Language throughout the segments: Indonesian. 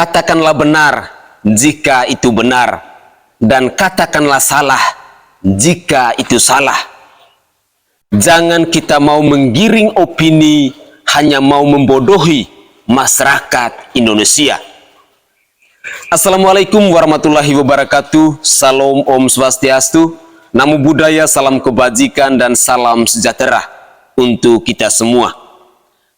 Katakanlah benar jika itu benar, dan katakanlah salah jika itu salah. Jangan kita mau menggiring opini, hanya mau membodohi masyarakat Indonesia. Assalamualaikum warahmatullahi wabarakatuh. Salam Om Swastiastu, Namo Buddhaya, salam kebajikan dan salam sejahtera untuk kita semua.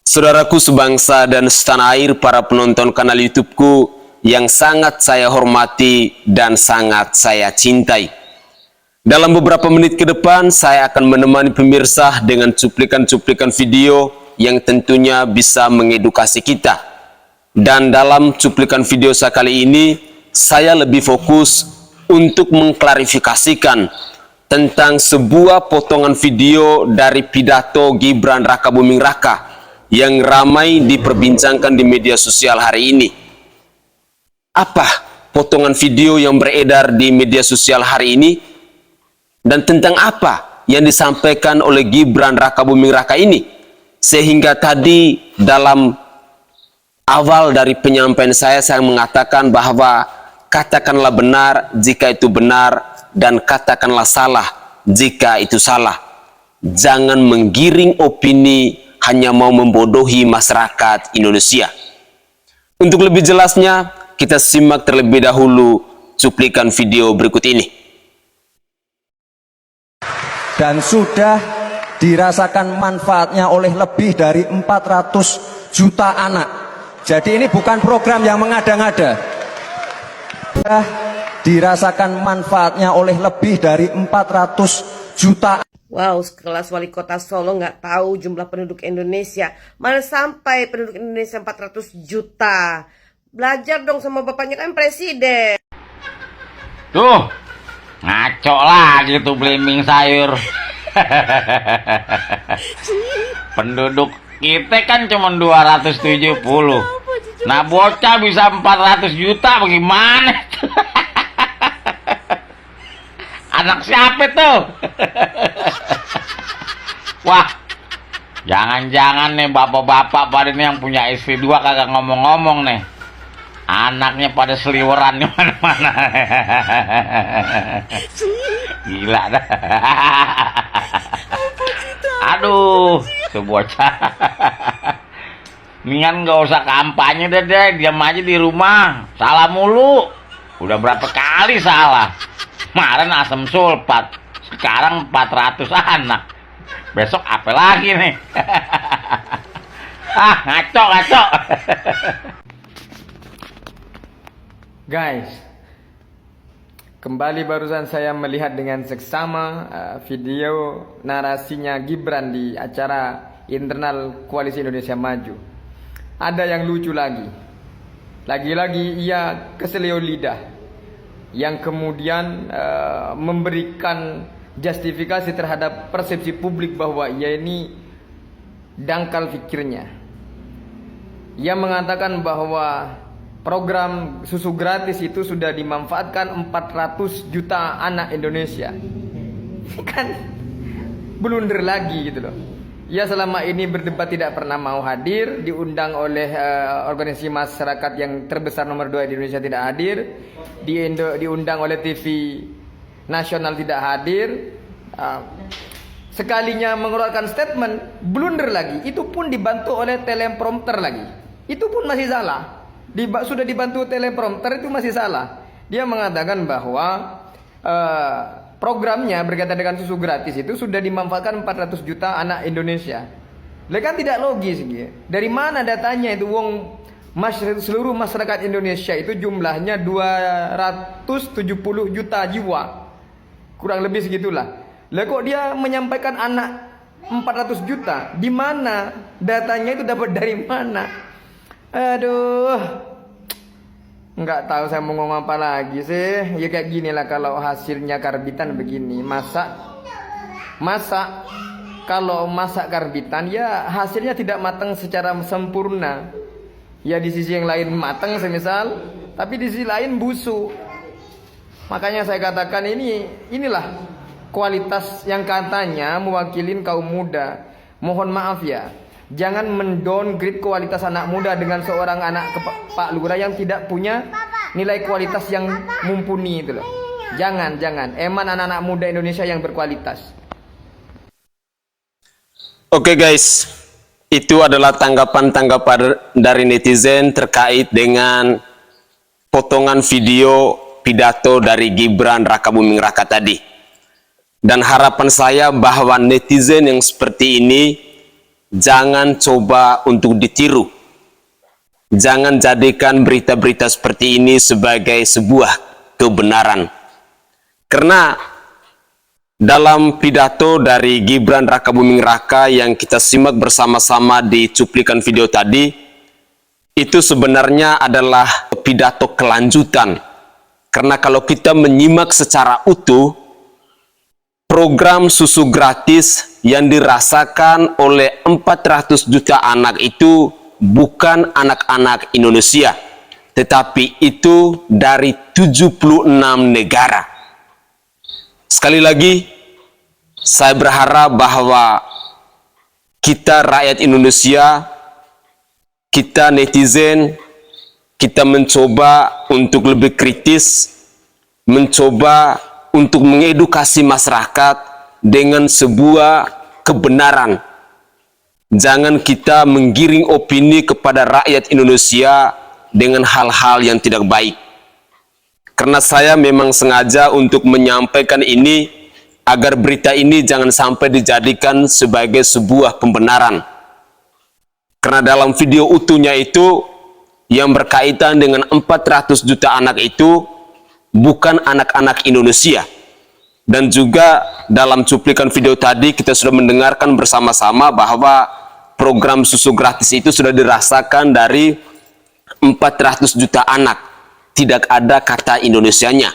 Saudaraku sebangsa dan setanah air, para penonton kanal YouTubeku yang sangat saya hormati dan sangat saya cintai. Dalam beberapa menit ke depan, saya akan menemani pemirsa dengan cuplikan-cuplikan video yang tentunya bisa mengedukasi kita. Dan dalam cuplikan video saya kali ini, saya lebih fokus untuk mengklarifikasikan tentang sebuah potongan video dari pidato Gibran Rakabuming Raka yang ramai diperbincangkan di media sosial hari ini. Apa potongan video yang beredar di media sosial hari ini? Dan tentang apa yang disampaikan oleh Gibran Rakabuming Raka ini? Sehingga tadi dalam awal dari penyampaian saya mengatakan bahwa katakanlah benar jika itu benar, dan katakanlah salah jika itu salah. Jangan menggiring opini, hanya mau membodohi masyarakat Indonesia. Untuk lebih jelasnya, kita simak terlebih dahulu cuplikan video berikut ini. Dan sudah dirasakan manfaatnya oleh lebih dari 400 juta anak. Jadi ini bukan program yang mengada-ngada. Sudah dirasakan manfaatnya oleh lebih dari 400 juta. Wow, sekelas wali kota Solo nggak tahu jumlah penduduk Indonesia. Mana sampai penduduk Indonesia 400 juta. Belajar dong sama bapaknya, kan presiden. Tuh, ngaco lagi tuh belimbing sayur. Penduduk kita kan cuma 270. Nah, bocah bisa 400 juta bagaimana? Anak siapa tuh? Wah, jangan-jangan nih bapak-bapak pada ini yang punya istri 2 kagak ngomong-ngomong nih. Anaknya pada seliweran di mana-mana. Gila dah. Aduh, sebocah. Mendingan nggak usah kampanye deh, diam aja di rumah. Salah mulu. Udah berapa kali salah. Kemarin asam sulfat, sekarang 400 anak. Besok apa lagi nih? Ngaco. Guys, kembali barusan saya melihat dengan seksama video narasinya Gibran di acara internal Koalisi Indonesia Maju. Ada yang lucu lagi. Lagi-lagi ia keselio lidah, yang kemudian memberikan justifikasi terhadap persepsi publik bahwa ia ini dangkal pikirnya. Ia mengatakan bahwa program susu gratis itu sudah dimanfaatkan 400 juta anak Indonesia. Kan blunder lagi gitu loh. Ia selama ini berdebat tidak pernah mau hadir, diundang oleh organisasi masyarakat yang terbesar nomor 2 di Indonesia tidak hadir, diundang oleh TV nasional tidak hadir. Sekalinya mengeluarkan statement, blunder lagi. Itu pun dibantu oleh teleprompter lagi. Itu pun masih salah. Sudah dibantu teleprompter itu masih salah. Dia mengatakan bahwa programnya berkaitan dengan susu gratis itu sudah dimanfaatkan 400 juta anak Indonesia. Kan tidak logis gitu. Dari mana datanya itu? Seluruh masyarakat Indonesia itu jumlahnya 270 juta jiwa. Kurang lebih segitulah. Kok dia menyampaikan anak 400 juta? Di mana datanya itu, dapat dari mana? Aduh, nggak tahu saya mau ngomong apa lagi sih. Ya kayak gini lah kalau hasilnya karbitan begini. Masak kalau masak karbitan ya hasilnya tidak matang secara sempurna. Ya di sisi yang lain matang semisal, tapi di sisi lain busuk. Makanya saya katakan inilah kualitas yang katanya mewakilin kaum muda. Mohon maaf ya, Jangan mendowngrade kualitas anak muda dengan seorang anak Pak Lurah yang tidak punya nilai kualitas yang mumpuni itu loh. Jangan. Eman anak-anak muda Indonesia yang berkualitas. Oke guys, itu adalah tanggapan-tanggapan dari netizen terkait dengan potongan video pidato dari Gibran Rakabuming Raka tadi. Dan harapan saya bahwa netizen yang seperti ini jangan coba untuk ditiru. Jangan jadikan berita-berita seperti ini sebagai sebuah kebenaran. Karena dalam pidato dari Gibran Rakabuming Raka yang kita simak bersama-sama di cuplikan video tadi, itu sebenarnya adalah pidato kelanjutan. Karena kalau kita menyimak secara utuh, program susu gratis yang dirasakan oleh 400 juta anak itu bukan anak-anak Indonesia, tetapi itu dari 76 negara. Sekali lagi, saya berharap bahwa kita rakyat Indonesia, kita netizen, kita mencoba untuk lebih kritis, mencoba untuk mengedukasi masyarakat dengan sebuah kebenaran. Jangan kita menggiring opini kepada rakyat Indonesia dengan hal-hal yang tidak baik. Karena saya memang sengaja untuk menyampaikan ini agar berita ini jangan sampai dijadikan sebagai sebuah pembenaran. Karena dalam video utuhnya itu yang berkaitan dengan 400 juta anak itu bukan anak-anak Indonesia. Dan juga dalam cuplikan video tadi kita sudah mendengarkan bersama-sama bahwa program susu gratis itu sudah dirasakan dari 400 juta anak. Tidak ada kata Indonesianya.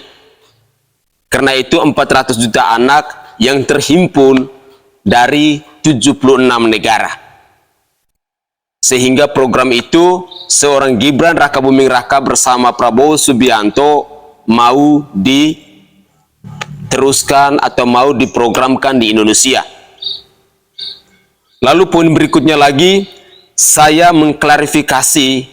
Karena itu 400 juta anak yang terhimpun dari 76 negara. Sehingga program itu seorang Gibran Rakabuming Raka bersama Prabowo Subianto mau diteruskan atau mau diprogramkan di Indonesia. Lalu poin berikutnya lagi, saya mengklarifikasi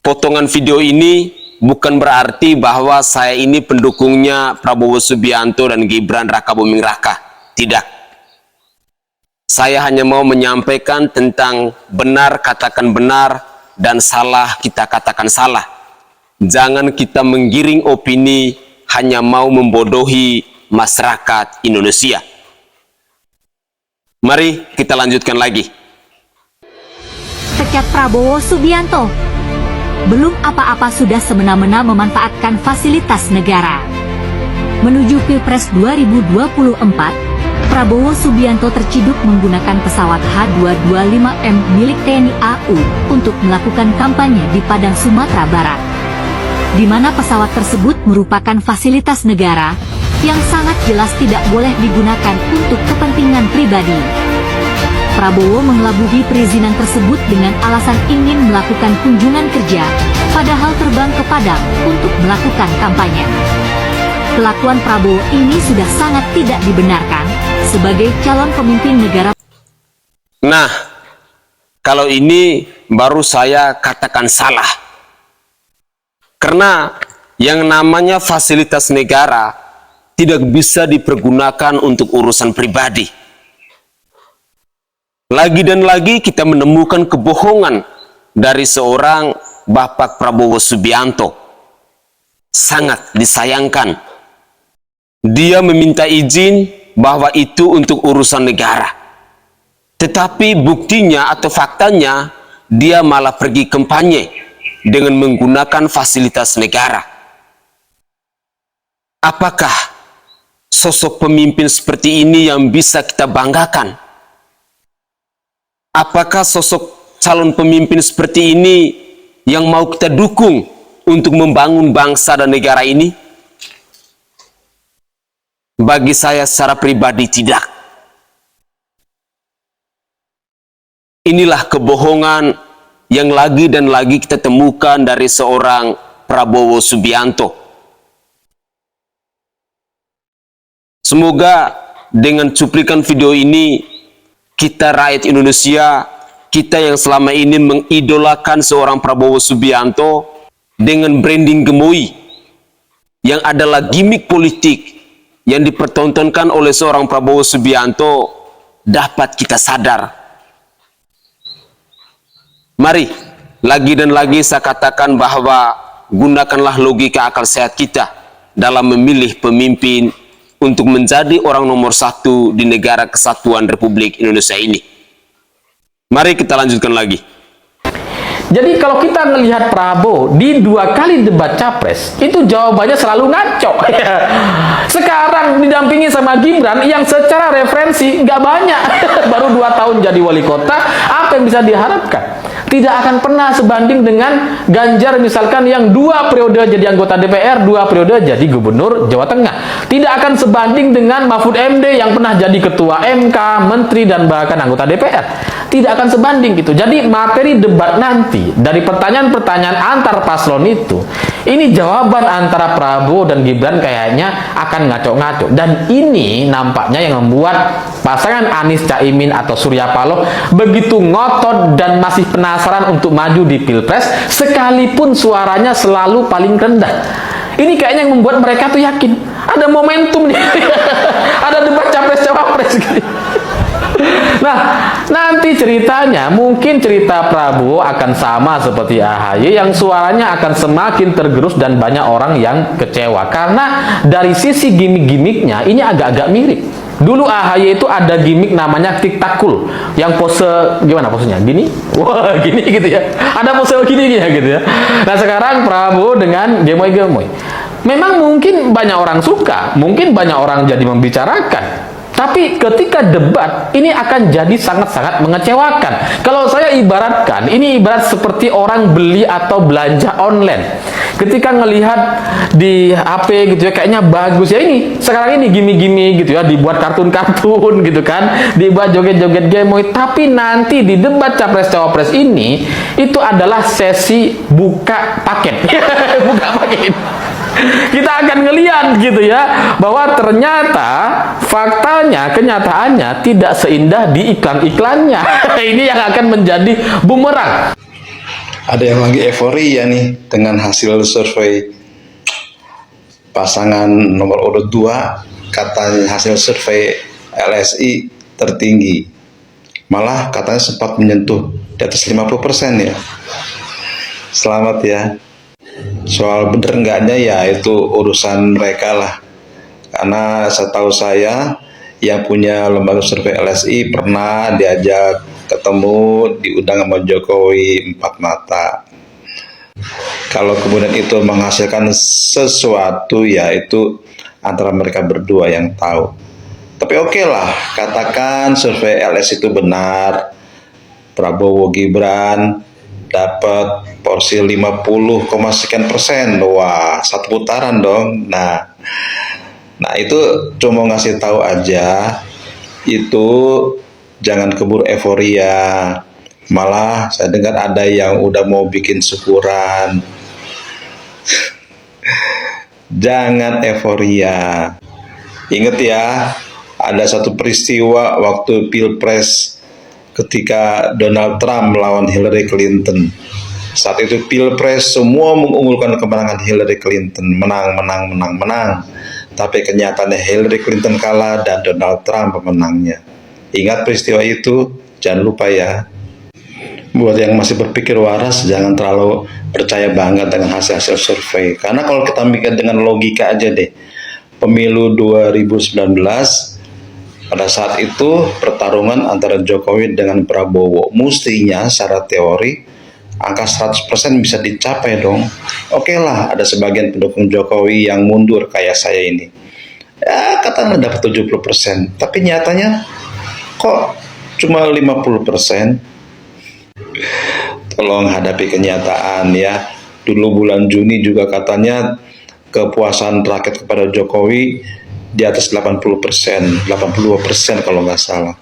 potongan video ini bukan berarti bahwa saya ini pendukungnya Prabowo Subianto dan Gibran Rakabuming Raka. Tidak. Saya hanya mau menyampaikan tentang benar katakan benar dan salah kita katakan salah. Jangan kita menggiring opini hanya mau membodohi masyarakat Indonesia. Mari kita lanjutkan lagi. Tekat Prabowo Subianto. Belum apa-apa sudah semena-mena memanfaatkan fasilitas negara. Menuju Pilpres 2024, Prabowo Subianto terciduk menggunakan pesawat H225M milik TNI AU untuk melakukan kampanye di Padang, Sumatera Barat, di mana pesawat tersebut merupakan fasilitas negara yang sangat jelas tidak boleh digunakan untuk kepentingan pribadi. Prabowo mengelabuhi perizinan tersebut dengan alasan ingin melakukan kunjungan kerja, padahal terbang ke Padang untuk melakukan kampanye. Kelakuan Prabowo ini sudah sangat tidak dibenarkan sebagai calon pemimpin negara. Nah, kalau ini baru saya katakan salah. Karena yang namanya fasilitas negara tidak bisa dipergunakan untuk urusan pribadi. Lagi dan lagi kita menemukan kebohongan dari seorang Bapak Prabowo Subianto. Sangat disayangkan. Dia meminta izin bahwa itu untuk urusan negara. Tetapi buktinya atau faktanya, dia malah pergi kampanye dengan menggunakan fasilitas negara. Apakah sosok pemimpin seperti ini yang bisa kita banggakan? Apakah sosok calon pemimpin seperti ini yang mau kita dukung untuk membangun bangsa dan negara ini? Bagi saya secara pribadi tidak. Inilah kebohongan yang lagi dan lagi kita temukan dari seorang Prabowo Subianto. Semoga dengan cuplikan video ini kita rakyat Indonesia kita yang selama ini mengidolakan seorang Prabowo Subianto dengan branding gemoy yang adalah gimmick politik yang dipertontonkan oleh seorang Prabowo Subianto dapat kita sadar. Mari, lagi dan lagi saya katakan bahwa gunakanlah logika akal sehat kita dalam memilih pemimpin untuk menjadi orang nomor satu di negara kesatuan Republik Indonesia ini. Mari kita lanjutkan lagi. Jadi kalau kita melihat Prabowo di 2 kali debat capres, itu jawabannya selalu ngaco. Sekarang didampingi sama Gibran yang secara referensi nggak banyak, baru 2 tahun jadi wali kota, apa yang bisa diharapkan? Tidak akan pernah sebanding dengan Ganjar misalkan yang 2 periode jadi anggota DPR, 2 periode jadi gubernur Jawa Tengah. Tidak akan sebanding dengan Mahfud MD yang pernah jadi ketua MK, menteri, dan bahkan anggota DPR. Tidak akan sebanding gitu. Jadi materi debat nanti dari pertanyaan-pertanyaan antar paslon itu, ini jawaban antara Prabowo dan Gibran kayaknya akan ngaco-ngaco. Dan ini nampaknya yang membuat pasangan Anies Caimin atau Surya Paloh begitu ngotot dan masih penasaran untuk maju di Pilpres sekalipun suaranya selalu paling rendah. Ini kayaknya yang membuat mereka tuh yakin ada momentum nih. Ada debat capres-cawapres gitu. Nah, nanti ceritanya mungkin cerita Prabowo akan sama seperti AHY yang suaranya akan semakin tergerus dan banyak orang yang kecewa karena dari sisi gimmick-gimmicknya ini agak-agak mirip. Dulu AHY itu ada gimmick namanya tiktakul yang pose gimana posenya? Gini? Wah, gini gitu ya. Ada pose gini ya gitu ya. Nah, sekarang Prabowo dengan gemoy-gemoy. Memang mungkin banyak orang suka, mungkin banyak orang jadi membicarakan. Tapi ketika debat, ini akan jadi sangat-sangat mengecewakan. Kalau saya ibaratkan, ini ibarat seperti orang beli atau belanja online. Ketika ngelihat di HP gitu ya, kayaknya bagus ya ini. Sekarang ini gimi-gimi gitu ya, dibuat kartun-kartun gitu kan, dibuat joget-joget gemoy. Tapi nanti di debat capres-cawapres ini, itu adalah sesi buka paket. Buka paket. Kita akan ngelihat gitu ya bahwa ternyata faktanya, kenyataannya tidak seindah di iklan-iklannya. Ini yang akan menjadi bumerang. Ada yang lagi euforia nih dengan hasil survei pasangan nomor urut 2, katanya hasil survei LSI tertinggi. Malah katanya sempat menyentuh di atas 50% ya. Selamat ya. Soal bener enggaknya ya itu urusan mereka lah. Karena setahu saya yang punya lembaga survei LSI pernah diajak ketemu, diundang sama Jokowi 4 mata. Kalau kemudian itu menghasilkan sesuatu ya itu antara mereka berdua yang tahu. Tapi oke lah, katakan survei LSI itu benar, Prabowo Gibran dapat porsi 50,sekian%. Wah, 1 putaran dong. Nah itu cuma ngasih tahu aja, itu jangan keburu euforia. Malah saya dengar ada yang udah mau bikin syukuran. Jangan euforia. Ingat ya, ada satu peristiwa waktu Pilpres ketika Donald Trump melawan Hillary Clinton. Saat itu Pilpres semua mengunggulkan kemenangan Hillary Clinton, menang. Tapi kenyataannya Hillary Clinton kalah dan Donald Trump pemenangnya. Ingat peristiwa itu, jangan lupa ya. Buat yang masih berpikir waras, jangan terlalu percaya banget dengan hasil-hasil survei. Karena kalau kita mikir dengan logika aja deh, pemilu 2019, pada saat itu pertarungan antara Jokowi dengan Prabowo, mestinya secara teori angka 100% bisa dicapai dong. Oke lah, ada sebagian pendukung Jokowi yang mundur kayak saya ini. Ya, katakanlah dapat 70%. Tapi nyatanya kok cuma 50%? Tolong hadapi kenyataan ya. Dulu bulan Juni juga katanya kepuasan rakyat kepada Jokowi di atas 80%, 82% kalau nggak salah.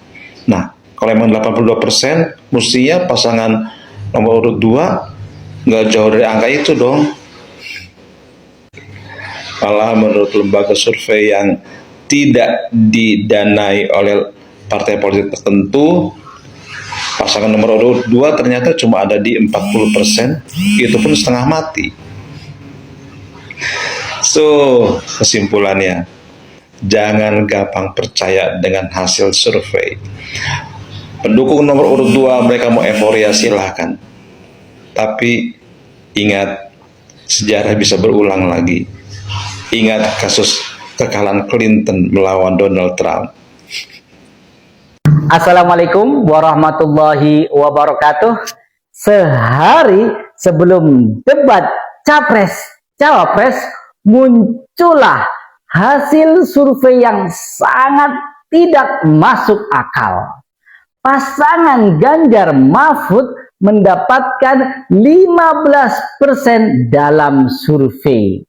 Nah, kalau emang 82%, mestinya pasangan nomor urut 2 nggak jauh dari angka itu dong. Malah menurut lembaga survei yang tidak didanai oleh partai politik tertentu, Pasangan nomor urut 2 ternyata cuma ada di 40%, itu pun setengah mati. So, kesimpulannya, jangan gampang percaya dengan hasil survei. Pendukung nomor urut 2 mereka mau euforia silahkan. Tapi ingat, sejarah bisa berulang lagi. Ingat kasus kekalahan Clinton melawan Donald Trump. Assalamualaikum warahmatullahi wabarakatuh. Sehari sebelum debat Capres-Cawapres, muncullah hasil survei yang sangat tidak masuk akal. Pasangan Ganjar Mahfud mendapatkan 15% dalam survei.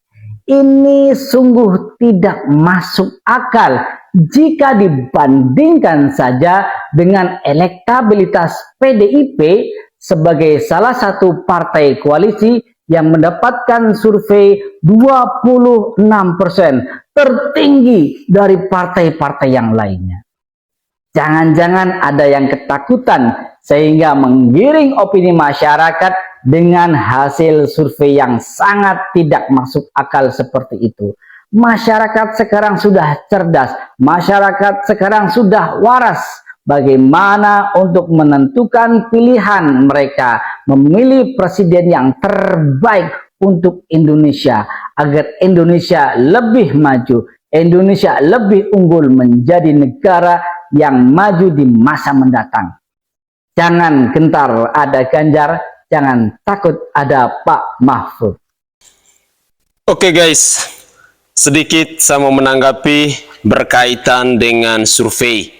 Ini sungguh tidak masuk akal jika dibandingkan saja dengan elektabilitas PDIP sebagai salah satu partai koalisi yang mendapatkan survei 26%, tertinggi dari partai-partai yang lainnya. Jangan-jangan ada yang ketakutan sehingga menggiring opini masyarakat dengan hasil survei yang sangat tidak masuk akal seperti itu. Masyarakat sekarang sudah cerdas, masyarakat sekarang sudah waras bagaimana untuk menentukan pilihan mereka, memilih presiden yang terbaik untuk Indonesia, agar Indonesia lebih maju, Indonesia lebih unggul menjadi negara yang maju di masa mendatang. Jangan gentar ada Ganjar, jangan takut ada Pak Mahfud. Oke guys, sedikit saya mau menanggapi berkaitan dengan survei.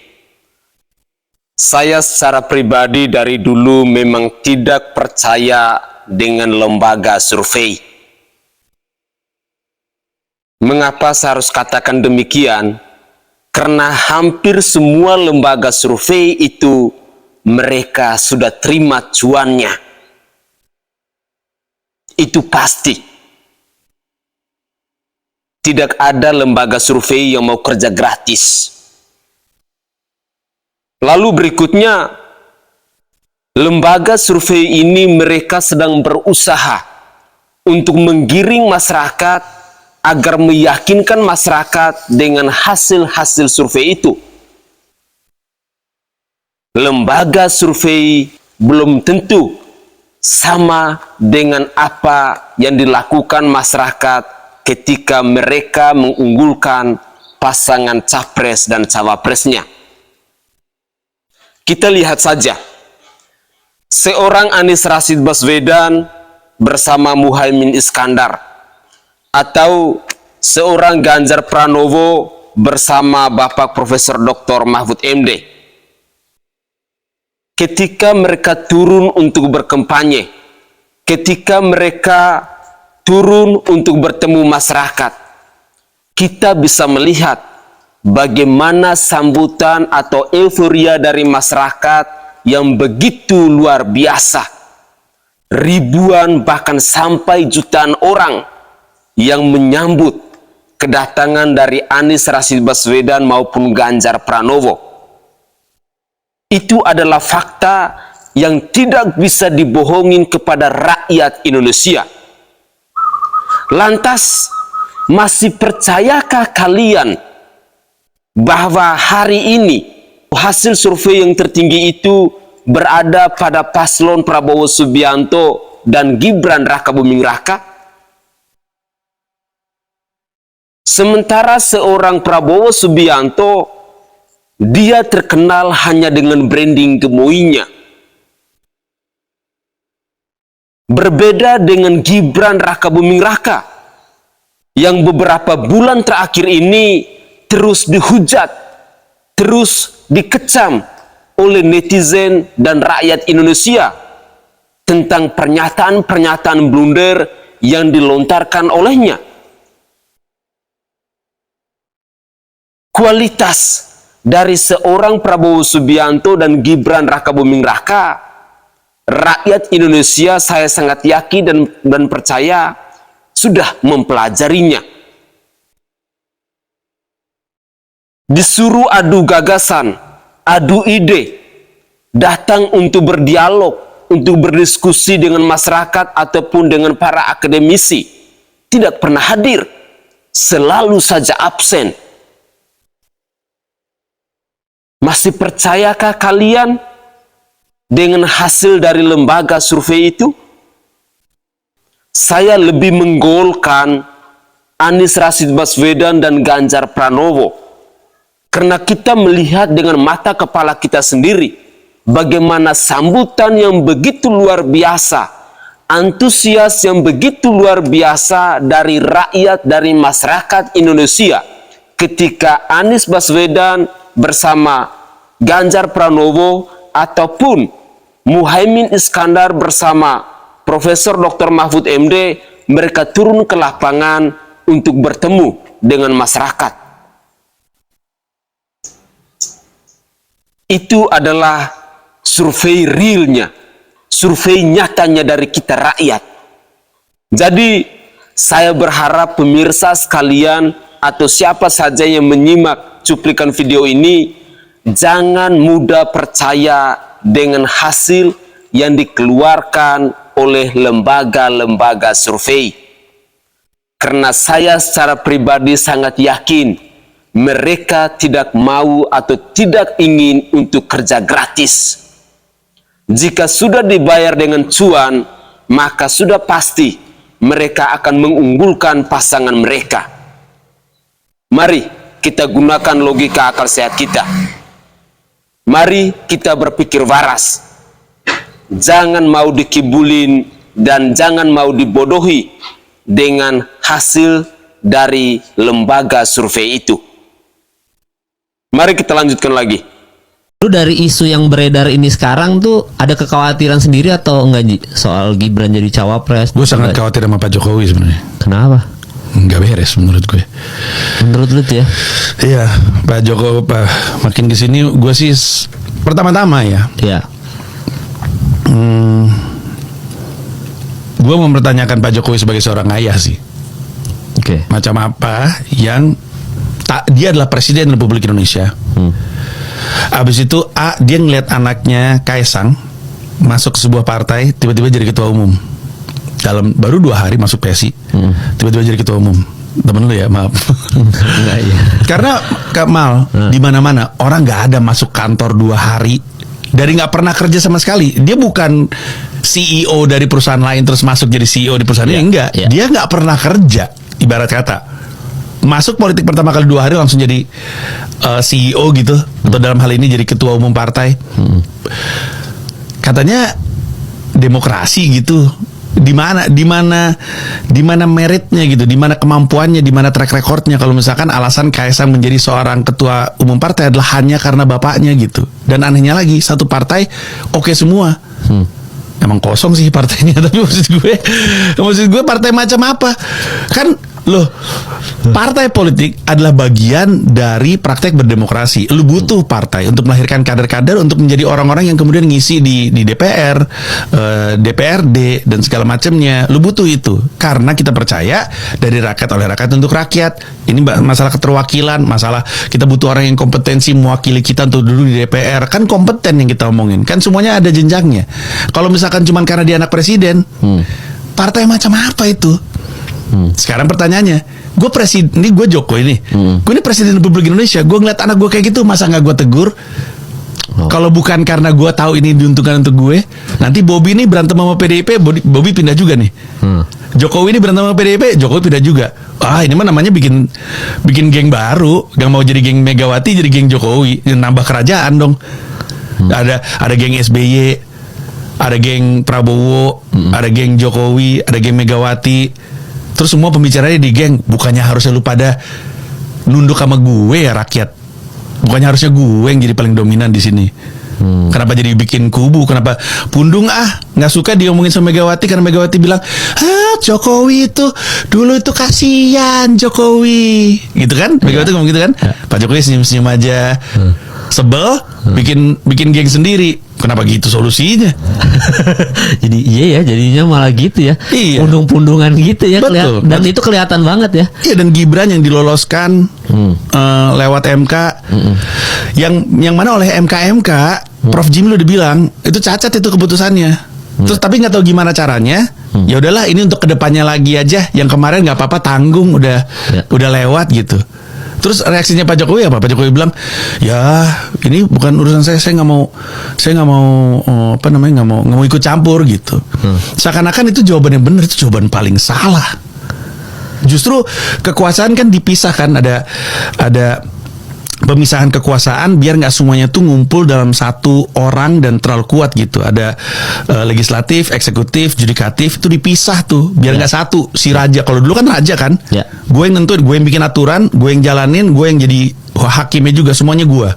Saya secara pribadi dari dulu memang tidak percaya dengan lembaga survei. Mengapa saya harus katakan demikian? Karena hampir semua lembaga survei itu mereka sudah terima cuannya. Itu pasti. Tidak ada lembaga survei yang mau kerja gratis. Lalu berikutnya, lembaga survei ini mereka sedang berusaha untuk menggiring masyarakat agar meyakinkan masyarakat dengan hasil-hasil survei itu. Lembaga survei belum tentu sama dengan apa yang dilakukan masyarakat ketika mereka mengunggulkan pasangan capres dan cawapresnya. Kita lihat saja, seorang Anies Rashid Baswedan bersama Muhaimin Iskandar, atau seorang Ganjar Pranowo bersama Bapak Profesor Dr. Mahfud MD. Ketika mereka turun untuk berkampanye, ketika mereka turun untuk bertemu masyarakat, kita bisa melihat bagaimana sambutan atau euforia dari masyarakat yang begitu luar biasa. Ribuan bahkan sampai jutaan orang yang menyambut kedatangan dari Anies Rashid Baswedan maupun Ganjar Pranowo. Itu adalah fakta yang tidak bisa dibohongin kepada rakyat Indonesia. Lantas, masih percayakah kalian bahwa hari ini hasil survei yang tertinggi itu berada pada paslon Prabowo Subianto dan Gibran Rakabuming Raka? Sementara seorang Prabowo Subianto, dia terkenal hanya dengan branding gemoynya. Berbeda dengan Gibran Rakabuming Raka, yang beberapa bulan terakhir ini terus dihujat, terus dikecam oleh netizen dan rakyat Indonesia tentang pernyataan-pernyataan blunder yang dilontarkan olehnya. Kualitas dari seorang Prabowo Subianto dan Gibran Rakabuming Raka, rakyat Indonesia saya sangat yakin dan percaya sudah mempelajarinya. Disuruh adu gagasan, adu ide, datang untuk berdialog, untuk berdiskusi dengan masyarakat ataupun dengan para akademisi. Tidak pernah hadir, selalu saja absen. Masih percayakah kalian dengan hasil dari lembaga survei itu? Saya lebih menggolkan Anies Rashid Baswedan dan Ganjar Pranowo, karena kita melihat dengan mata kepala kita sendiri bagaimana sambutan yang begitu luar biasa, antusias yang begitu luar biasa dari rakyat, dari masyarakat Indonesia ketika Anies Baswedan bersama Ganjar Pranowo ataupun Muhaimin Iskandar bersama Profesor Dr. Mahfud MD, mereka turun ke lapangan untuk bertemu dengan masyarakat. Itu adalah survei realnya, survei nyatanya dari kita rakyat. Jadi saya berharap pemirsa sekalian atau siapa saja yang menyimak cuplikan video ini, jangan mudah percaya dengan hasil yang dikeluarkan oleh lembaga-lembaga survei. Karena saya secara pribadi sangat yakin mereka tidak mau atau tidak ingin untuk kerja gratis. Jika sudah dibayar dengan cuan, maka sudah pasti mereka akan mengunggulkan pasangan mereka. Mari kita gunakan logika akal sehat kita. Mari kita berpikir waras. Jangan mau dikibulin dan jangan mau dibodohi dengan hasil dari lembaga survei itu. Mari kita lanjutkan lagi. Lu dari isu yang beredar ini sekarang tuh ada kekhawatiran sendiri atau enggak Ji? Soal Gibran jadi cawapres? Gue sangat khawatir sama Pak Jokowi sebenarnya. Kenapa? Nggak beres menurut gue. Menurut lu tuh ya? Iya, Pak Jokowi, makin kesini gue sih pertama-tama ya. Iya. Gue mempertanyakan Pak Jokowi sebagai seorang ayah sih. Oke. Macam apa yang dia adalah Presiden Republik Indonesia. Abis itu dia ngeliat anaknya Kaisang masuk ke sebuah partai, tiba-tiba jadi ketua umum. Dalam baru 2 hari masuk PSI, tiba-tiba jadi ketua umum. Temen lu ya, maaf. Enggak, iya. Karena Kamal di mana-mana orang nggak ada masuk kantor 2 hari dari nggak pernah kerja sama sekali. Dia bukan CEO dari perusahaan lain terus masuk jadi CEO di perusahaan ini, enggak. Dia nggak pernah kerja, ibarat kata. Masuk politik pertama kali 2 hari langsung jadi CEO gitu, atau dalam hal ini jadi ketua umum partai. Katanya demokrasi gitu. Di mana meritnya gitu, di mana kemampuannya, di mana track recordnya kalau misalkan alasan Kaisang menjadi seorang ketua umum partai adalah hanya karena bapaknya gitu. Dan anehnya lagi, satu partai oke semua. Emang kosong sih partainya, tapi maksud gue partai macam apa? Kan loh, partai politik adalah bagian dari praktek berdemokrasi. Lu butuh partai untuk melahirkan kader-kader untuk menjadi orang-orang yang kemudian ngisi di DPR, DPRD dan segala macamnya. Lu butuh itu karena kita percaya dari rakyat oleh rakyat untuk rakyat. Ini masalah keterwakilan, masalah kita butuh orang yang kompetensi mewakili kita untuk duduk di DPR. Kan kompeten yang kita omongin. Kan semuanya ada jenjangnya. Kalau misalkan cuma karena dia anak presiden, partai macam apa itu? Sekarang pertanyaannya, gue presiden, ini gue Jokowi nih, gue ini presiden Republik Indonesia, gue ngeliat anak gue kayak gitu, masa nggak gue tegur? Kalau bukan karena gue tahu ini diuntungkan untuk gue, nanti Bobby ini berantem sama PDIP, Bobby pindah juga nih. Jokowi ini berantem sama PDIP, Jokowi pindah juga. Ini mah namanya bikin geng baru, gak mau jadi geng Megawati, jadi geng Jokowi, nambah kerajaan dong. Ada geng SBY, ada geng Prabowo, ada geng Jokowi, ada geng Megawati. Terus semua pembicaranya di geng. Bukannya harusnya lu pada nunduk sama gue ya rakyat? Bukannya harusnya gue yang jadi paling dominan di sini? Kenapa jadi bikin kubu? Kenapa Pundung nggak suka diomongin sama Megawati karena Megawati bilang Jokowi itu dulu itu kasihan Jokowi, gitu kan? Megawati ngomong gitu kan? Pak Jokowi senyum-senyum aja, sebel, bikin geng sendiri. Kenapa gitu solusinya? Jadi iya ya, jadinya malah gitu ya. Iya. Pundung-pundungan gitu ya. Betul. Dan itu kelihatan banget ya. Iya, dan Gibran yang diloloskan lewat MK, yang mana oleh MK Prof Jimli udah bilang itu cacat itu keputusannya. Terus tapi nggak tahu gimana caranya. Ya udahlah, ini untuk kedepannya lagi aja. Yang kemarin nggak apa-apa, tanggung, udah lewat gitu. Terus reaksinya Pak Jokowi apa? Pak Jokowi bilang, ya ini bukan urusan saya nggak mau apa namanya, nggak mau ikut campur gitu. Seakan-akan itu jawaban yang benar, itu jawaban paling salah. Justru kekuasaan kan dipisahkan, ada pemisahan kekuasaan biar nggak semuanya tuh ngumpul dalam satu orang dan terlalu kuat gitu. Ada legislatif, eksekutif, judikatif, itu dipisah tuh biar nggak satu. Si raja, kalau dulu kan raja kan, gue yang nentuin, gue yang bikin aturan, gue yang jalanin, gue yang jadi hakimnya juga, semuanya gue.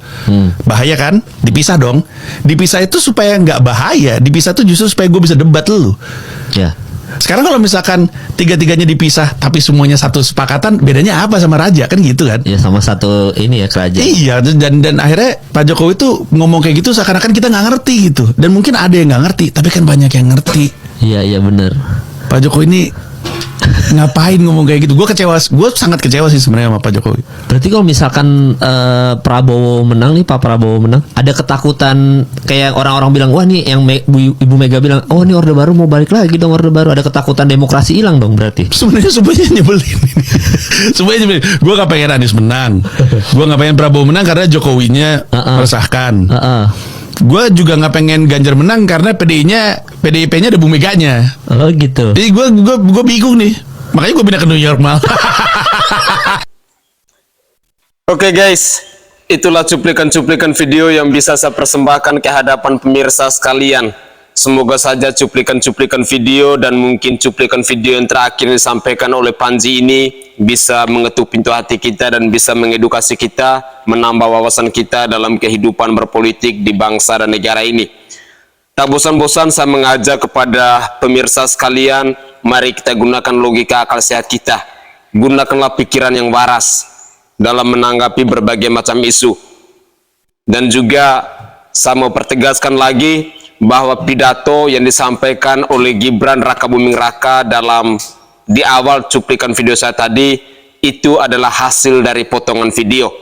Bahaya kan? Dipisah dong. Dipisah itu supaya nggak bahaya. Dipisah tuh justru supaya gue bisa debat lu. Sekarang kalau misalkan tiga-tiganya dipisah tapi semuanya satu sepakatan, bedanya apa sama raja kan gitu kan? Ya sama satu ini ya, kerajaan. Iya, dan akhirnya Pak Jokowi tuh ngomong kayak gitu seakan-akan kita nggak ngerti gitu. Dan mungkin ada yang nggak ngerti, tapi kan banyak yang ngerti. Iya benar. Pak Jokowi ini ngapain ngomong kayak gitu? Gue sangat kecewa sih sebenarnya sama Pak Jokowi. Berarti kalau misalkan Prabowo menang nih, Pak Prabowo menang, ada ketakutan kayak orang-orang bilang, wah nih yang Ibu Mega bilang, oh ini Orde Baru mau balik lagi dong, Orde Baru. Ada ketakutan demokrasi hilang dong berarti. Sebenarnya nyebelin. Semuanya nyebelin. Gue gak pengen Anies menang. Gue gak pengen Prabowo menang karena Jokowinya meresahkan. Gue juga nggak pengen Ganjar menang karena PDIP-nya ada Bu Meganya. Oh gitu. Jadi gue bingung nih. Makanya gue pindah ke New York malah. Oke guys, itulah cuplikan-cuplikan video yang bisa saya persembahkan ke hadapan pemirsa sekalian. Semoga saja cuplikan-cuplikan video dan mungkin cuplikan video yang terakhir disampaikan oleh Panji ini bisa mengetuk pintu hati kita dan bisa mengedukasi kita, menambah wawasan kita dalam kehidupan berpolitik di bangsa dan negara ini. Tak bosan-bosan saya mengajak kepada pemirsa sekalian, mari kita gunakan logika akal sehat kita. Gunakanlah pikiran yang waras dalam menanggapi berbagai macam isu. Dan juga saya mau pertegaskan lagi bahwa pidato yang disampaikan oleh Gibran Rakabuming Raka di awal cuplikan video saya tadi itu adalah hasil dari potongan video.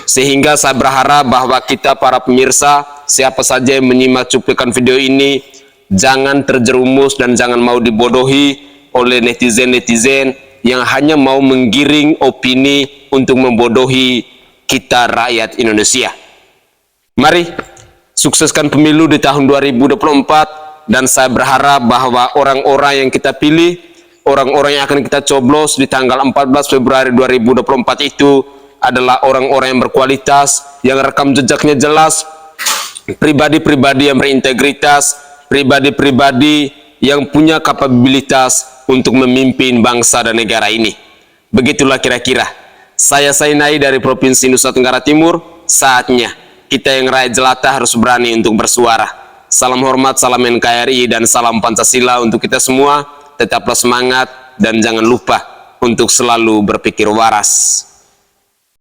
Sehingga saya berharap bahwa kita para pemirsa, siapa saja yang menyimak cuplikan video ini, jangan terjerumus dan jangan mau dibodohi oleh netizen-netizen yang hanya mau menggiring opini untuk membodohi kita rakyat Indonesia. Mari sukseskan pemilu di tahun 2024, dan saya berharap bahwa orang-orang yang kita pilih, orang-orang yang akan kita coblos di tanggal 14 Februari 2024 itu adalah orang-orang yang berkualitas, yang rekam jejaknya jelas, pribadi-pribadi yang berintegritas, pribadi-pribadi yang punya kapabilitas untuk memimpin bangsa dan negara ini. Begitulah kira-kira. Saya Sainai dari Provinsi Nusa Tenggara Timur, saatnya kita yang rakyat jelata harus berani untuk bersuara. Salam hormat, salam NKRI, dan salam Pancasila untuk kita semua. Tetaplah semangat dan jangan lupa untuk selalu berpikir waras.